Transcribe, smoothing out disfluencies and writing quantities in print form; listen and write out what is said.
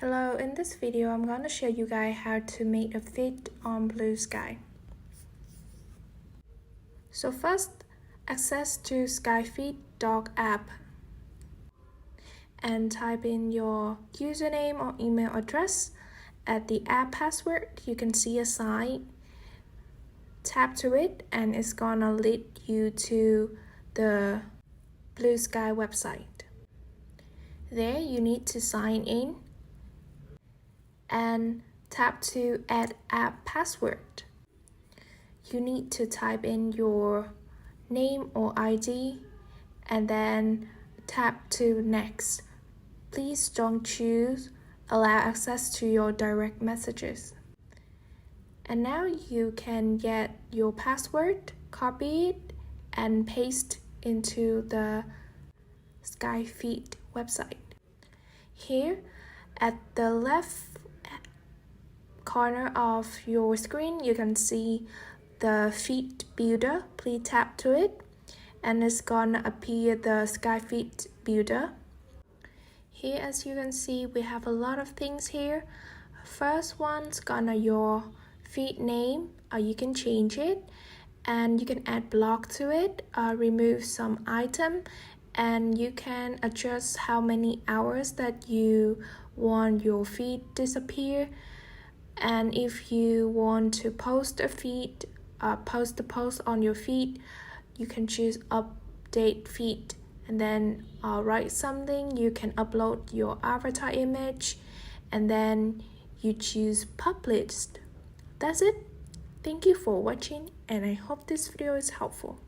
Hello, in this video I'm going to show you guys how to make a feed on Bluesky. So first, access to skyfeed.app and type in your username or email address. At the app password, you can see a sign. Tap to it and it's gonna lead you to the Bluesky website. There you need to sign in and tap to add app password. You need to type in your name or ID and then tap to next. Please don't choose allow access to your direct messages. And now you can get your password, copy it and paste into the Skyfeed website. Here at the left corner of your screen, you can see the feed builder. Please tap to it and it's gonna appear the Skyfeed builder. Here, as you can see, we have a lot of things here. First one's gonna your feed name, you can change it and you can add block to it, remove some item, and you can adjust how many hours that you want your feed disappear. And if you want to post a feed, post the post on your feed, you can choose update feed and then write something. You can upload your avatar image and then you choose published. That's it. Thank you for watching and I hope this video is helpful.